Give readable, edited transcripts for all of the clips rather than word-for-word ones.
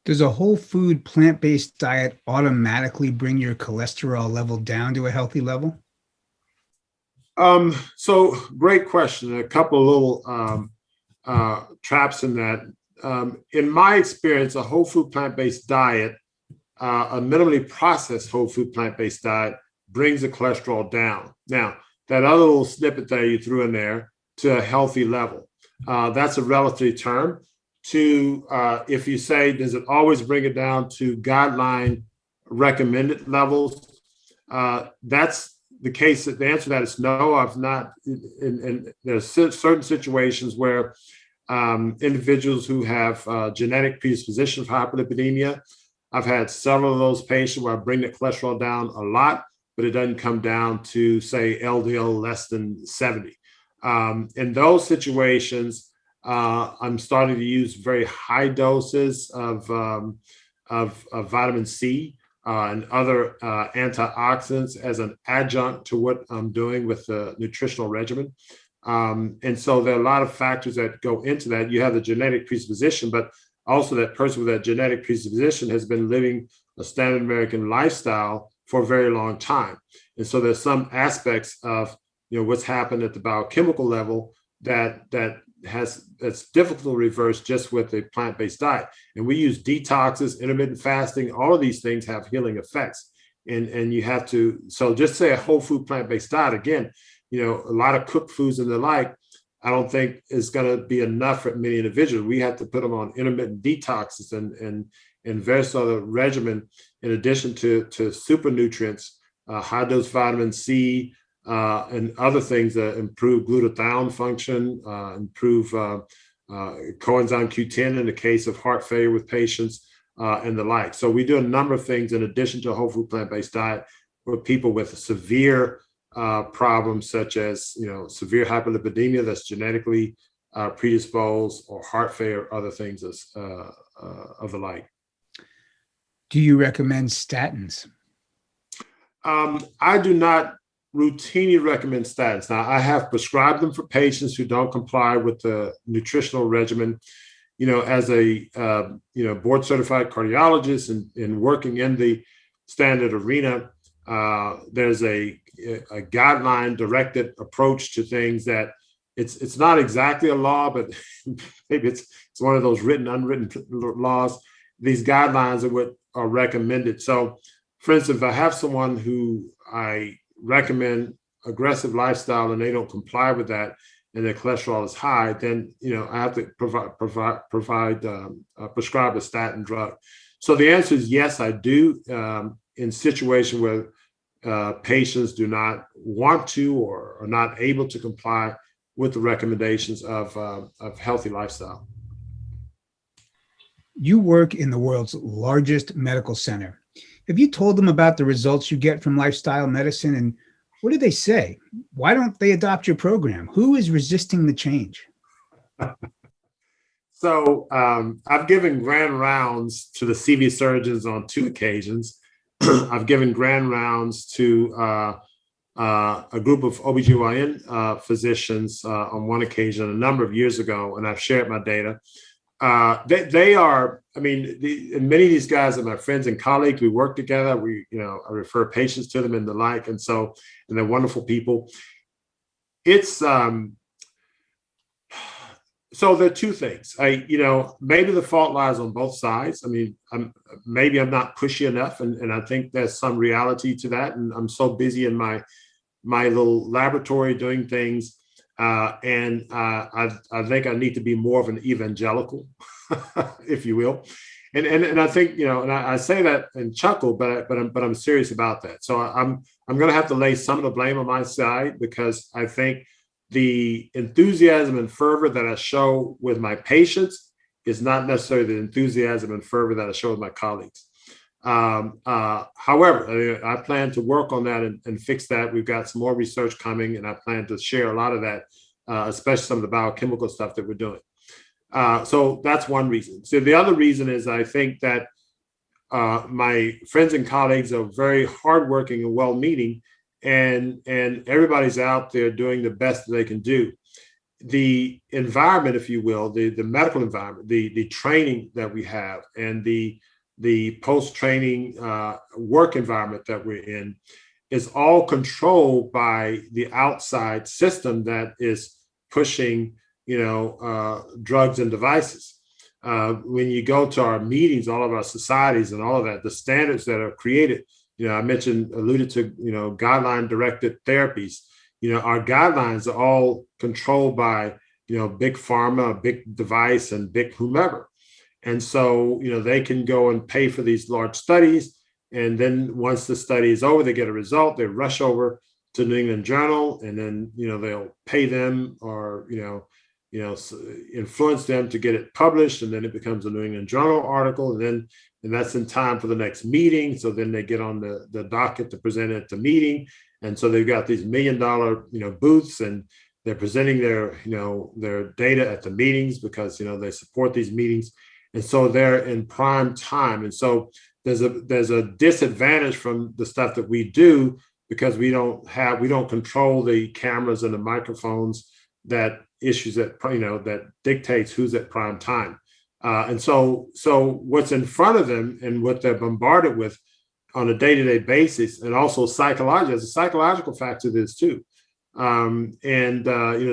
Does a whole food plant-based diet automatically bring your cholesterol level down to a healthy level? So great question. A couple of little traps in that. In my experience, a whole food plant-based diet, a minimally processed whole food plant-based diet, brings the cholesterol down. Now, that other little snippet that you threw in there, to a healthy level, that's a relative term. If you say, does it always bring it down to guideline recommended levels? That's the case. The answer to that is no. I've not. And there's certain situations where individuals who have genetic predisposition for hyperlipidemia, I've had several of those patients where I bring the cholesterol down a lot, but it doesn't come down to, say, LDL less than 70. In those situations, I'm starting to use very high doses of vitamin C and other antioxidants as an adjunct to what I'm doing with the nutritional regimen. And so there are a lot of factors that go into that. You have the genetic predisposition, but also that person with that genetic predisposition has been living a standard American lifestyle for a very long time. And so there's some aspects of what's happened at the biochemical level that's difficult to reverse just with a plant-based diet. And we use detoxes, intermittent fasting, all of these things have healing effects. And you have to, so just say a whole food plant-based diet, again, a lot of cooked foods and the like, I don't think is going to be enough for many individuals. We have to put them on intermittent detoxes and various other regimen in addition to super nutrients, high dose vitamin C, and other things that improve glutathione function, improve coenzyme Q10 in the case of heart failure with patients, and the like. So we do a number of things in addition to a whole food plant-based diet for people with severe problems such as severe hyperlipidemia that's genetically predisposed, or heart failure, or other things of the like. Do you recommend statins? I do not routinely recommend statins. Now, I have prescribed them for patients who don't comply with the nutritional regimen. As a board certified cardiologist and working in the standard arena, there's a guideline directed approach to things that it's not exactly a law, but maybe it's one of those written, unwritten laws. These guidelines are what are recommended. So, for instance, if I have someone who I recommend aggressive lifestyle and they don't comply with that and their cholesterol is high, then I have to prescribe a statin drug. So the answer is yes, I do, in situations where patients do not want to or are not able to comply with the recommendations of healthy lifestyle. You work in the world's largest medical center. Have you told them about the results you get from lifestyle medicine, and what do they say? Why don't they adopt your program? Who is resisting the change? So I've given grand rounds to the CV surgeons on 2 occasions. I've given grand rounds to a group of OBGYN physicians on 1 occasion a number of years ago, and I've shared my data. They are, and many of these guys are my friends and colleagues. We work together. I refer patients to them and the like. And they're wonderful people. It's, so there are 2 things. Maybe the fault lies on both sides. Maybe I'm not pushy enough. And I think there's some reality to that. And I'm so busy in my little laboratory doing things. And I think I need to be more of an evangelical, if you will, and I think and I say that and chuckle, but I'm serious about that. So I'm going to have to lay some of the blame on my side, because I think the enthusiasm and fervor that I show with my patients is not necessarily the enthusiasm and fervor that I show with my colleagues. However, I plan to work on that and fix that. We've got some more research coming, and I plan to share a lot of that, especially some of the biochemical stuff that we're doing. So that's one reason. So the other reason is I think that my friends and colleagues are very hardworking and well-meaning, and everybody's out there doing the best that they can do. the environment, if you will, the medical environment, the training that we have, and the post-training work environment that we're in is all controlled by the outside system that is pushing, drugs and devices. When you go to our meetings, all of our societies and all of that, the standards that are created, I alluded to, guideline-directed therapies. Our guidelines are all controlled by, big pharma, big device, and big whomever. And so, they can go and pay for these large studies. And then once the study is over, they get a result, they rush over to New England Journal, and then, they'll pay them or, influence them to get it published. And then it becomes a New England Journal article. And that's in time for the next meeting. So then they get on the docket to present at the meeting. And so they've got these $1 million, booths, and they're presenting their data at the meetings because, they support these meetings. And so they're in prime time. And so there's a disadvantage from the stuff that we do because we don't control the cameras and the microphones that dictates who's at prime time. And so what's in front of them and what they're bombarded with on a day-to-day basis, and also psychology, there's a psychological factor to this too.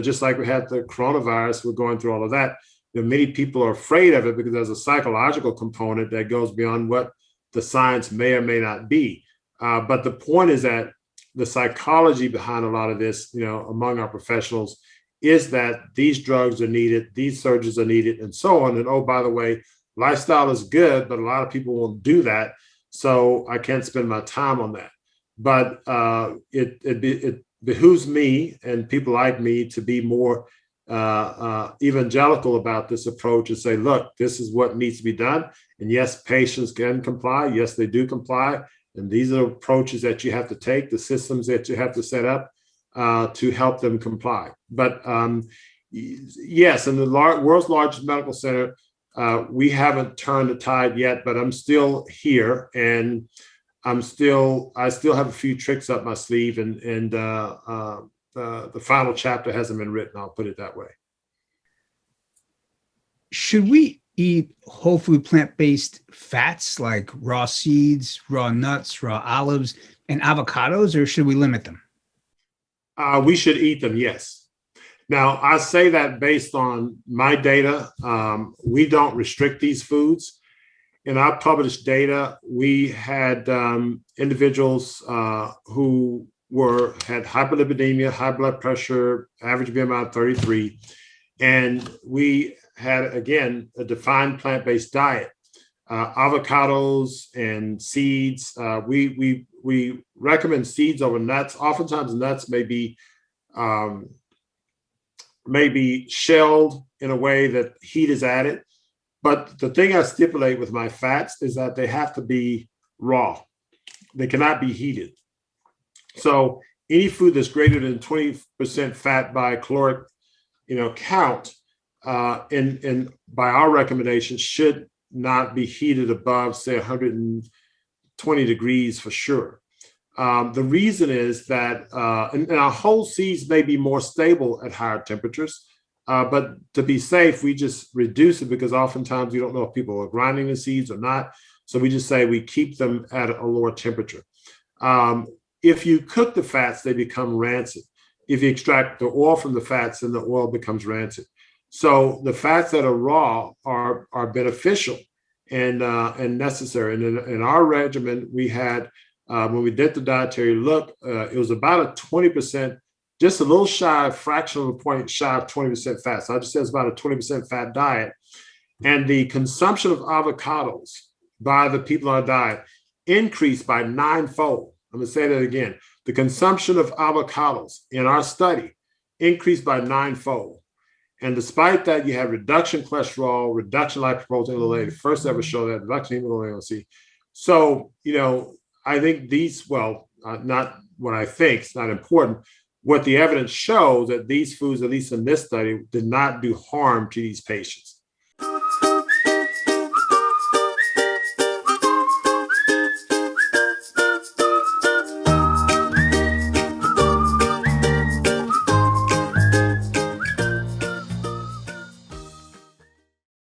Just like we had the coronavirus, we're going through all of that. Many people are afraid of it because there's a psychological component that goes beyond what the science may or may not be. But the point is that the psychology behind a lot of this, among our professionals, is that these drugs are needed, these surgeries are needed, and so on. And oh, by the way, lifestyle is good, but a lot of people won't do that. So I can't spend my time on that. But it behooves me and people like me to be more evangelical about this approach and say, look, this is what needs to be done. And yes, patients can comply. Yes, they do comply. And these are approaches that you have to take, the systems that you have to set up to help them comply. But yes, in the world's largest medical center, we haven't turned the tide yet, but I'm still here, and I still have a few tricks up my sleeve, and the final chapter hasn't been written. I'll put it that way. Should we eat whole food plant-based fats like raw seeds, raw nuts, raw olives, and avocados, or should we limit them? We should eat them, yes. Now, I say that based on my data. We don't restrict these foods. In our published data, we had individuals who had hyperlipidemia, high blood pressure, average BMI 33, and we had, again, a defined plant-based diet, avocados and seeds. We recommend seeds over nuts. Oftentimes, nuts may be shelled in a way that heat is added. But the thing I stipulate with my fats is that they have to be raw. They cannot be heated. So any food that's greater than 20% fat by caloric, count, and by our recommendation, should not be heated above, say, 120 degrees for sure. The reason is that, and our whole seeds may be more stable at higher temperatures, but to be safe, we just reduce it because oftentimes you don't know if people are grinding the seeds or not. So we just say we keep them at a lower temperature. If you cook the fats, they become rancid. If you extract the oil from the fats, then the oil becomes rancid. So the fats that are raw are beneficial and necessary. And in our regimen, we had, when we did the dietary look, it was about a 20%, just a little shy, fraction of a point shy of 20% fat. So I just said it's about a 20% fat diet. And the consumption of avocados by the people on our diet increased by 9-fold. I'm going to say that again. The consumption of avocados in our study increased by 9-fold. And despite that, you have reduction cholesterol, reduction lipoprotein, the first ever show that, reduction hemoglobin A1C. So, I think these, not what I think, it's not important. What the evidence shows that these foods, at least in this study, did not do harm to these patients.